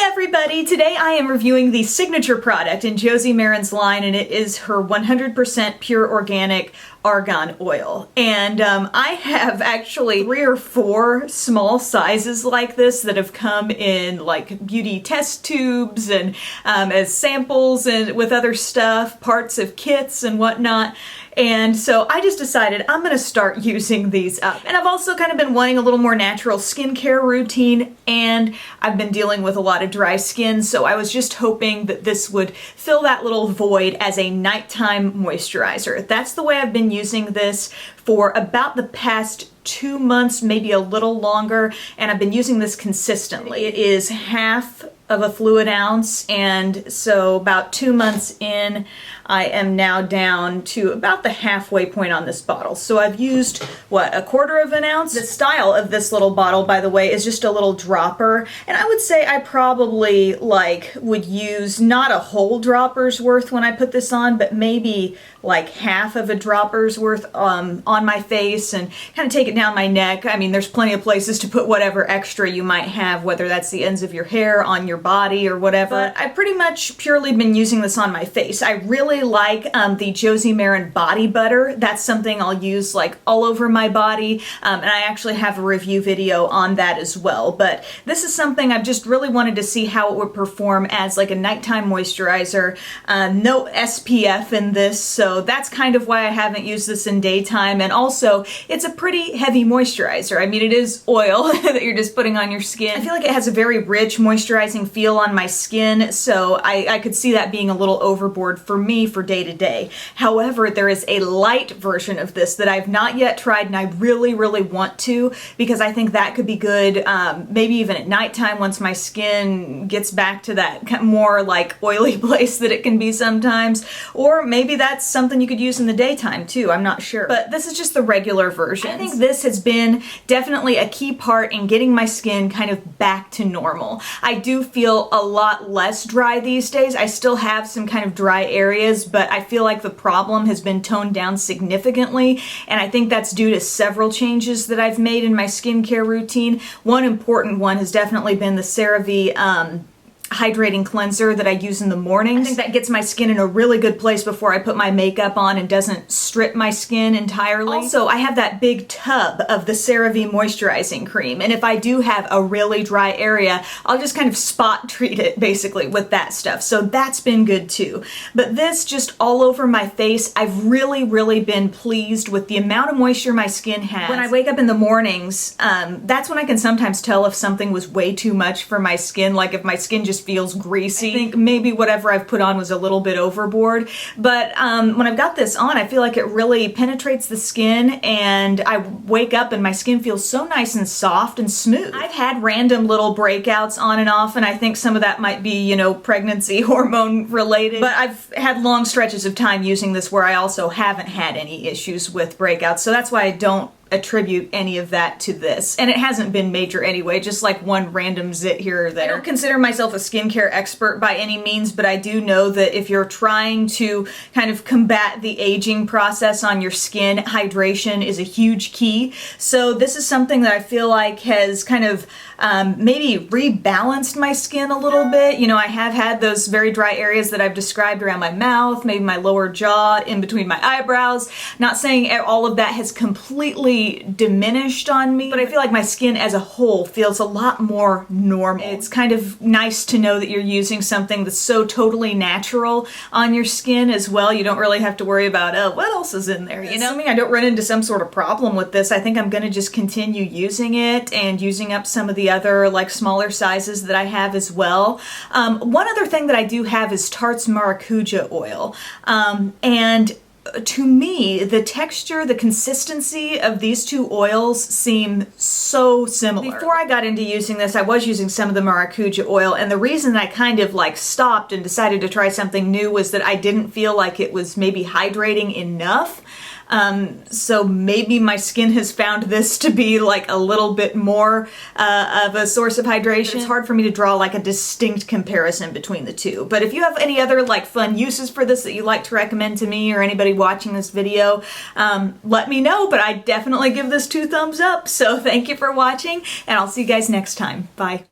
everybody! Today I am reviewing the signature product in Josie Maran's line, and it is her 100% pure organic argan oil. And I have actually 3 or 4 small sizes like this that have come in like beauty test tubes and as samples and with other stuff, parts of kits and whatnot. And so I just decided I'm going to start using these up. And I've also kind of been wanting a little more natural skincare routine, and I've been dealing with a lot of dry skin, so I was just hoping that this would fill that little void as a nighttime moisturizer. That's the way I've been using this for about the past 2 months, maybe a little longer, and I've been using this consistently. It is half of a fluid ounce, and so about 2 months in, I am now down to about the halfway point on this bottle. So I've used, what, 1/4 of an ounce? The style of this little bottle, by the way, is just a little dropper, and I would say I probably would use not a whole dropper's worth when I put this on, but maybe like half of a dropper's worth on my face and kind of take it down my neck. I mean, there's plenty of places to put whatever extra you might have, whether that's the ends of your hair, on your body, or whatever. But I've pretty much purely been using this on my face. I really like the Josie Maran body butter. That's something I'll use like all over my body, and I actually have a review video on that as well. But this is something I've just really wanted to see how it would perform as like a nighttime moisturizer. No SPF in this, so that's kind of why I haven't used this in daytime. And also, it's a pretty heavy moisturizer. I mean, it is oil that you're just putting on your skin. I feel like it has a very rich moisturizing feel on my skin, so I could see that being a little overboard for me for day to day. However, there is a light version of this that I've not yet tried, and I really, really want to, because I think that could be good, maybe even at nighttime once my skin gets back to that more like oily place that it can be sometimes. Or maybe that's something you could use in the daytime too, I'm not sure. But this is just the regular version. I think this has been definitely a key part in getting my skin kind of back to normal. I do feel a lot less dry these days. I still have some kind of dry areas, but I feel like the problem has been toned down significantly, and I think that's due to several changes that I've made in my skincare routine. One important one has definitely been the CeraVe hydrating cleanser that I use in the mornings. I think that gets my skin in a really good place before I put my makeup on and doesn't strip my skin entirely. Also, I have that big tub of the CeraVe Moisturizing Cream, and if I do have a really dry area, I'll just kind of spot treat it basically with that stuff. So that's been good too. But this just all over my face, I've really, really been pleased with the amount of moisture my skin has. When I wake up in the mornings, that's when I can sometimes tell if something was way too much for my skin, like if my skin just feels greasy. I think maybe whatever I've put on was a little bit overboard, but when I've got this on, I feel like it really penetrates the skin, and I wake up and my skin feels so nice and soft and smooth. I've had random little breakouts on and off, and I think some of that might be, you know, pregnancy hormone related, but I've had long stretches of time using this where I also haven't had any issues with breakouts, so that's why I don't attribute any of that to this. And it hasn't been major anyway, just like one random zit here or there. I don't consider myself a skincare expert by any means, but I do know that if you're trying to kind of combat the aging process on your skin, hydration is a huge key. So this is something that I feel like has kind of maybe rebalanced my skin a little bit. You know, I have had those very dry areas that I've described around my mouth, maybe my lower jaw, in between my eyebrows. Not saying all of that has completely diminished on me, but I feel like my skin as a whole feels a lot more normal. It's kind of nice to know that you're using something that's so totally natural on your skin as well. You don't really have to worry about, oh, what else is in there, you know? Assuming I don't run into some sort of problem with this, I think I'm gonna just continue using it and using up some of the other like smaller sizes that I have as well. One other thing that I do have is Tarte's Maracuja oil, and to me, the texture, the consistency of these two oils seem so similar. Before I got into using this, I was using some of the Maracuja oil, and the reason I kind of like stopped and decided to try something new was that I didn't feel like it was maybe hydrating enough. So maybe my skin has found this to be like a little bit more of a source of hydration. It's hard for me to draw like a distinct comparison between the two. But if you have any other like fun uses for this that you'd like to recommend to me or anybody watching this video, let me know. But I definitely give this 2 thumbs up. So thank you for watching, and I'll see you guys next time. Bye.